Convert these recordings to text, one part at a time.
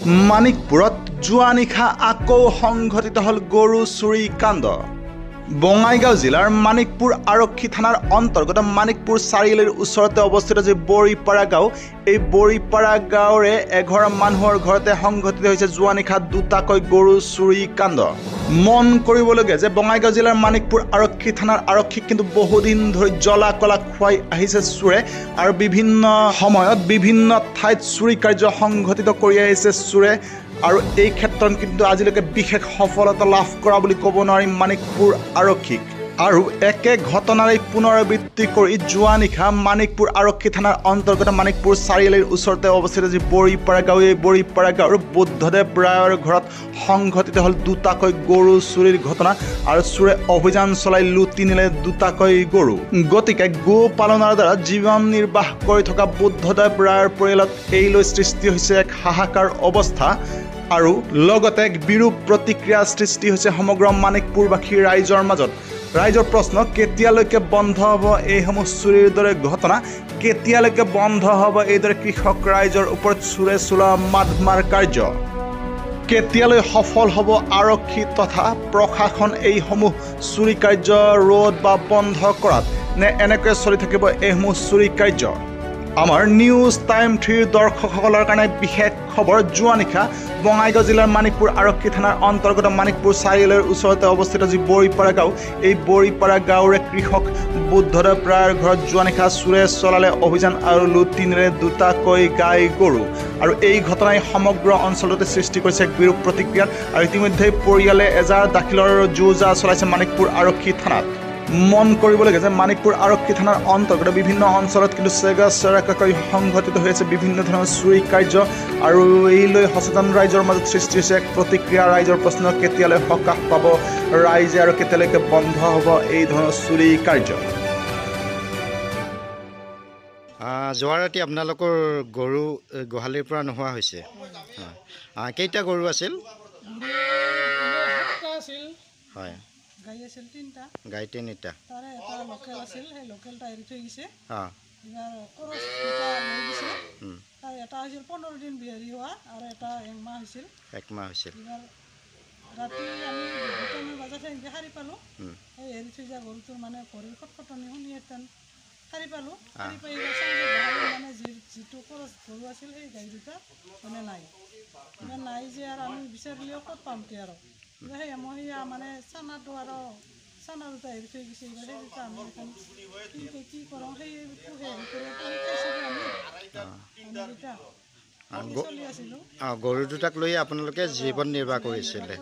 মানিকপুৰত যোৱা নিশা আকৌ সংঘটিত হল গৰু চুৰি কাণ্ড। বঙাইগাঁও জিলাৰ মানিকপুৰ আৰক্ষী থানাৰ অন্তৰ্গত মানিকপুৰ চাৰিআলিৰ ওচৰতে অৱস্থিত যি বৰিপাৰা গাঁও, এই বৰিপাৰা গাঁৱৰে এঘৰ মানুহৰ ঘৰতে সংঘটিত হৈছে যোৱা নিশা দুটাকৈ গৰু চুৰি কাণ্ড। মন কৰিবলগীয়া যে বঙাইগাঁও জিলাৰ মানিকপুৰ আৰক্ষী থানাৰ আৰক্ষীক কিন্তু বহুদিন ধৰি জ্বলা কলা খুৱাই আহিছে চোৰে, আৰু বিভিন্ন সময়ত বিভিন্ন ঠাইত চুৰি কাৰ্য সংঘটিত কৰি আহিছে চোৰে, আৰু এই ক্ষেত্ৰত কিন্তু আজিলৈকে বিশেষ সফলতা লাভ কৰা বুলি ক'ব নোৱাৰি মানিকপুৰ আৰক্ষীক। আৰু একে ঘটনাৰে পুনৰাবৃত্তি কৰি যোৱা নিশা মানিকপুৰ আৰক্ষী থানাৰ অন্তৰ্গত মানিকপুৰ চাৰিআলিৰ ওচৰতে অৱস্থিত যি বৰিপাৰা গাঁও, এই বৰিপাৰা গাঁৱৰ বুদ্ধদেৱ ৰায়ৰ ঘৰত সংঘটিত হ'ল দুটাকৈ গৰু চুৰিৰ ঘটনা, আৰু চোৰে অভিযান চলাই লুটি নিলে দুটাকৈ গৰু। গতিকে গো পালনৰ দ্বাৰা জীৱন নিৰ্বাহ কৰি থকা বুদ্ধদেৱ ৰায়ৰ পৰিয়ালত এই লৈ সৃষ্টি হৈছে এক হাহাকাৰ অৱস্থা, আৰু লগতে এক বিৰূপ প্ৰতিক্ৰিয়া সৃষ্টি হৈছে সমগ্ৰ মানিকপুৰবাসী ৰাইজৰ মাজত। ৰাইজৰ প্ৰশ্ন, কেতিয়ালৈকে বন্ধ হ'ব এইসমূহ চুৰিৰ দৰে ঘটনা? কেতিয়ালৈকে বন্ধ হ'ব এইদৰে কৃষক ৰাইজৰ ওপৰত চোৰে চলোৱা মাধমাৰ কাৰ্য? কেতিয়ালৈ সফল হ'ব আৰক্ষী তথা প্ৰশাসন এইসমূহ চুৰি কাৰ্য ৰোধ বা বন্ধ কৰাত, নে এনেকৈ চলি থাকিব এইসমূহ চুৰি কাৰ্য? আমাৰ নিউজ টাইম 3 দৰ্শকসকলৰ কাৰণে বিশেষ খবৰ। যোৱা নিশা বঙাইগাঁও জিলাৰ মানিকপুৰ আৰক্ষী থানাৰ অন্তৰ্গত মানিকপুৰ চাৰিআলিৰ ওচৰতে অৱস্থিত যি বৰিপাৰা গাঁও, এই বৰিপাৰা গাঁৱৰে কৃষক বুদ্ধদেৱ ৰায়ৰ ঘৰত যোৱা নিশা চোৰে চলালে অভিযান আৰু লুটি নিলে দুটাকৈ গাই গৰু, আৰু এই ঘটনাই সমগ্ৰ অঞ্চলতে সৃষ্টি কৰিছে এক বিৰূপ প্ৰতিক্ৰিয়াত, আৰু ইতিমধ্যে পৰিয়ালে এজাহাৰ দাখিলৰ যো-জা চলাইছে মানিকপুৰ আৰক্ষী থানাত। মন কৰিবলগীয়া যে মানিকপুৰ আৰক্ষী থানাৰ অন্তৰ্গত বিভিন্ন অঞ্চলত কিন্তু চেৰাকাকৈ সংঘটিত হৈ আছে বিভিন্ন ধৰণৰ চুৰি কাৰ্য, আৰু এই লৈ সচেতন ৰাইজৰ মাজত সৃষ্টি হৈছে এক প্ৰতিক্ৰিয়া। ৰাইজৰ প্ৰশ্ন, কেতিয়ালৈ সকাহ পাব ৰাইজে আৰু কেতিয়ালৈকে বন্ধ হ'ব এই ধৰণৰ চুৰি কাৰ্য? যোৱা ৰাতি আপোনালোকৰ গৰু গোহালিৰ পৰা নোহোৱা হৈছে, কেইটা গৰু আছিল? হয়, গাই আছিল তিনিটা। গাই তিনিটা। তাৰে এটা লোকেল আছিল, সেই লোকেলটা এৰি থৈ গৈছে। এবাৰ খৰচ দুটা লৈ গৈছে। তাৰ এটা হৈছিল 15 দিন বিহাৰী হোৱা, আৰু এটা 1 মাহ হৈছিল। 1 মাহ হৈছিল। এবাৰ ৰাতি আমি 2টামান বজাত সেনেকৈ সাৰি পালোঁ। সেই এৰি থৈ যোৱা গৰুটোৰ মানে ভৰিৰ খটখটনি শুনি এটান সাৰি পালোঁ। সাৰি পাই মানে যিটো খৰচ গৰু আছিল সেই গাই দুটা মানে নাই। নাই যে আৰু আমি বিচাৰিলেও ক'ত পাম কি আৰু সেই মহিয়া মানে চানাটো আৰু চানা দুটা হেৰি থৈ গৈছে। এইবাৰ সেই দুটা আমি এখন কি কৰোঁ সেইটো হেৰি কৰি আমি চলি আছিলোঁ। গৰু দুটাক লৈ আপোনালোকে জীৱন নিৰ্বাহ কৰিছিলে?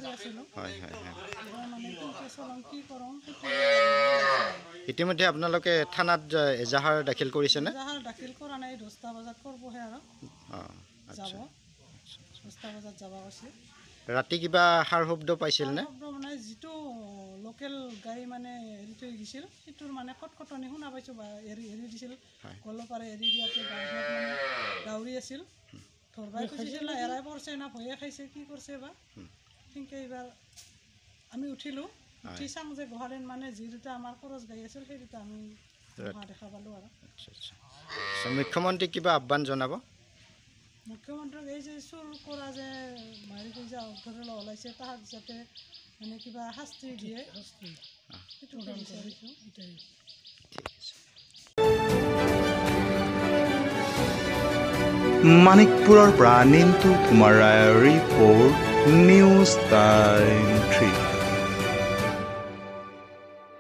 হয় হয় হয়। কি কৰোঁ ইতিমধ্যে আপোনালোকে থানাত এজাহাৰ দাখিল কৰিছেনে? এজাহাৰ দাখিল কৰা নাই, 10টা বজাত কৰিবহে আৰু যাব। 10টা বজাত যাব কৈছে। ৰাতি কিবা সাৰ শব্দ পাইছিল নে? মানে যিটো লোকেল গাই মানে এৰি থৈ গৈছিল সেইটোৰ মানে খটখটনি শুনা পাইছোঁ, বা এৰি দিছিল গলৰ পাৰে এৰি দিয়াতে বাহিৰত মানে গাউৰি আছিল, ধৰবাই খুজিছিল না এৰাই পৰিছে না ভয়ে খাইছে কি কৰিছে বা সেনেকৈ। এইবাৰ আমি উঠিলোঁ, উঠি চাওঁ যে গোহালিত মানে যি দুটা আমাৰ খৰচ গাই আছিল সেই দুটা আমি দেখা পালোঁ। আৰু মুখ্যমন্ত্ৰীক কিবা আহ্বান জনাব? মুখ্যমন্ত্ৰীক এই যে চুৰ কৰা যে মাৰি কৰি যে ধৰি ওলাইছে তাহাক যাতে মানে কিবা শাস্তি দিয়ে, সেইটো বিচাৰিছোঁ। মানিকপুৰৰ পৰা নিন্তু কুমাৰ ৰায়ৰ ৰিপৰ্ট, নিউজ টাইম 3।